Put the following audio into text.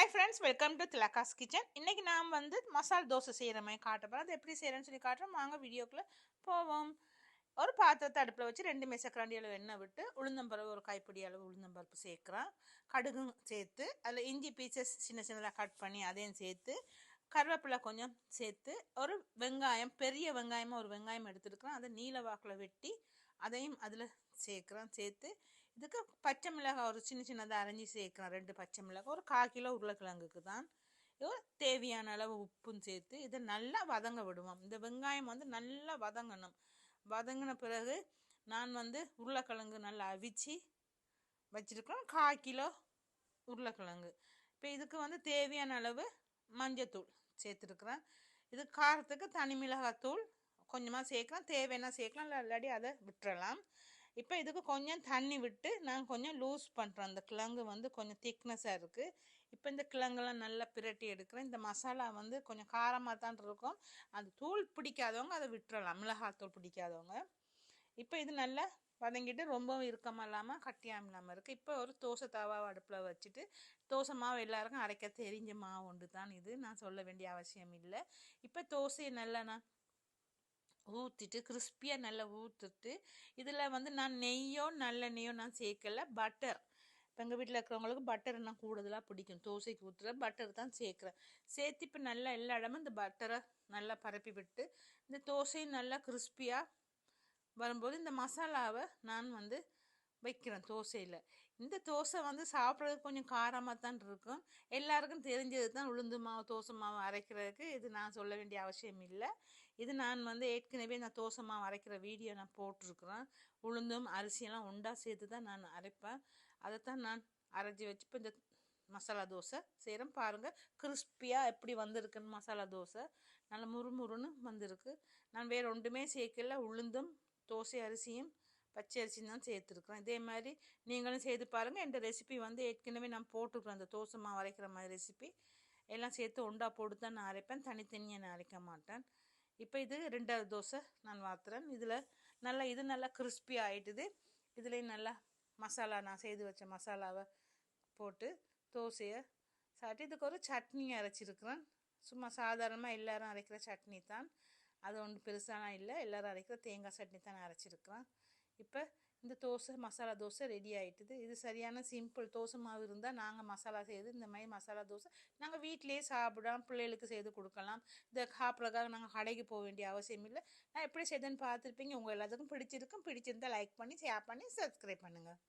Hi friends, welcome to Thilaga's kitchen. இன்னைக்கு நாம் வந்து மசால் தோசை செய்கிற மாதிரி காட்ட போகிறோம். அது எப்படி செய்கிறேன்னு சொல்லி காட்டுறோம். வாங்க வீடியோக்குள்ளே போவோம். ஒரு பாத்திரத்தை அடுப்பில் வச்சு 2 மேசக்கரண்டி அளவு எண்ணெய் விட்டு உளுந்தம்பருப்பு ஒரு கைப்பிடி அளவு உளுந்தம்பருப்பு சேர்க்குறோம். கடுகும் சேர்த்து அதில் இஞ்சி பீசஸ் சின்ன சின்னதாக கட் பண்ணி அதையும் சேர்த்து கருவேப்பிலை கொஞ்சம் சேர்த்து ஒரு வெங்காயம், பெரிய வெங்காயமாக ஒரு வெங்காயம் எடுத்துருக்குறோம். அதை நீல வாக்கில் வெட்டி அதையும் அதில் சேர்த்து இதுக்கு பச்சை மிளகாய் ஒரு சின்ன சின்னதாக அரைஞ்சி சேர்க்குறோம். 2 பச்சை மிளகாய், ஒரு 1/4 கிலோ உருளைக்கிழங்குக்கு தான். தேவையான அளவு உப்பும் சேர்த்து இதை நல்லா வதங்க விடுவோம். இந்த வெங்காயம் வந்து நல்லா வதங்கணும். வதங்கின பிறகு நான் வந்து உருளைக்கிழங்கு நல்லா அவிச்சு வச்சிருக்கேன். 1/4 கிலோ உருளைக்கிழங்கு. இப்போ இதுக்கு வந்து தேவையான அளவு மஞ்சத்தூள் சேர்த்துருக்குறேன். இது காரத்துக்கு தனி மிளகாத்தூள் கொஞ்சமாக சேர்க்கலாம், தேவைன்னா சேர்க்கலாம், இல்லாட்டி அதை விட்டுறலாம். இப்போ இதுக்கு கொஞ்சம் தண்ணி விட்டு நான் கொஞ்சம் லூஸ் பண்ணுறேன். அந்த கிழங்கு வந்து கொஞ்சம் திக்னஸாக இருக்குது. இப்போ இந்த கிழங்கெல்லாம் நல்லா பிரட்டி எடுக்கிறேன். இந்த மசாலா வந்து கொஞ்சம் காரமாக தான் இருக்கும். அந்த தூள் பிடிக்காதவங்க அதை விட்டுறலாம், மிளகாத்தூள் பிடிக்காதவங்க. இப்போ இது நல்லா வதங்கிட்டு ரொம்பவும் இறுக்கமாக இல்லாமல் கட்டியாமல் இல்லாமல் இருக்குது. இப்போ ஒரு தோசை தவாவை அடுப்பில் வச்சுட்டு, தோசை மாவு எல்லாருக்கும் அரைக்க தெரிஞ்ச மாவு ஒன்று தான் இது, நான் சொல்ல வேண்டிய அவசியம் இல்லை. இப்போ தோசையை நல்லா நான் ஊற்றிட்டு கிறிஸ்பியாக நல்லா ஊற்றிட்டு இதில் வந்து நான் நெய்யோ நல்லெண்ணெய்யோ நான் சேர்க்கல, பட்டர். இப்போ எங்கள் வீட்டில் இருக்கிறவங்களுக்கு பட்டர் நான் கூடுதலாக பிடிக்கும். தோசைக்கு ஊற்றுற பட்டர் தான் சேர்க்குறேன். சேர்த்து இப்போ நல்லா எல்லா இடமும் இந்த பட்டரை நல்லா பரப்பி விட்டு இந்த தோசையும் நல்லா கிறிஸ்பியாக வரும்போது இந்த மசாலாவை நான் வந்து வைக்கிறேன் தோசையில். இந்த தோசை வந்து சாப்பிட்றதுக்கு கொஞ்சம் காரமாக தான் இருக்கும். எல்லாருக்கும் தெரிஞ்சது தான் உளுந்து மாவு தோசை மாவு அரைக்கிறதுக்கு. இது நான் சொல்ல வேண்டிய அவசியம் இல்லை. இது நான் வந்து ஏற்கனவே நான் தோசை மாவு அரைக்கிற வீடியோ நான் போட்டிருக்கிறேன். உளுந்தும் அரிசியெல்லாம் உண்டா சேர்த்து தான் நான் அரைப்பேன். அதைத்தான் நான் அரைச்சி வச்சு இப்போ இந்த மசாலா தோசை செய்கிறேன். பாருங்கள் கிறிஸ்பியாக எப்படி வந்திருக்குன்னு. மசாலா தோசை நல்லா முறுமுறுன்னு வந்திருக்கு. நான் வேறு ஒன்றுமே சேர்க்கல, உளுந்தும் தோசை அரிசியும் பச்சை அரிசி தான் சேர்த்துருக்குறேன். இதே மாதிரி நீங்களும் செய்து பாருங்கள். இந்த ரெசிபி வந்து ஏற்கனவே நான் போட்டுக்கிறேன். அந்த தோசை மாவு அரைக்கிற மாதிரி ரெசிபி எல்லாம் சேர்த்து ஒண்டா போட்டு தான் நான் அரைப்பேன், தனித்தனியாக நான் அரைக்க மாட்டேன். இப்போ இது 2வது தோசை நான் வாத்துறேன். இது நல்லா கிறிஸ்பி ஆகிட்டுது. இதுலேயும் நல்லா மசாலா நான் செய்து வச்ச மசாலாவை போட்டு தோசையை சாப்பிட்டு இதுக்கு ஒரு சட்னி அரைச்சிருக்கிறேன். சும்மா சாதாரணமாக எல்லோரும் அரைக்கிற சட்னி தான், அது ஒன்று பெருசானா இல்லை, எல்லோரும் அரைக்கிற தேங்காய் சட்னி தான் அரைச்சிருக்கிறேன். இப்போ இந்த தோசை மசாலா தோசை ரெடி ஆகிட்டுது. இது சரியான சிம்பிள். தோசை மாவு இருந்தால் நாங்கள் மசாலா செய்து இந்த மாதிரி மசாலா தோசை நாங்கள் வீட்டிலேயே சாப்பிடலாம், பிள்ளைகளுக்கு செய்து கொடுக்கலாம். இந்த சாப்பிட்றதுக்காக நாங்கள் கடைக்கு போக வேண்டிய அவசியம் இல்லை. நான் எப்படி செய்தேன்னு பார்த்துருப்பீங்க. உங்கள் எல்லாத்துக்கும் பிடிச்சிருந்தால் லைக் பண்ணி, ஷேர் பண்ணி, சப்ஸ்கிரைப் பண்ணுங்கள்.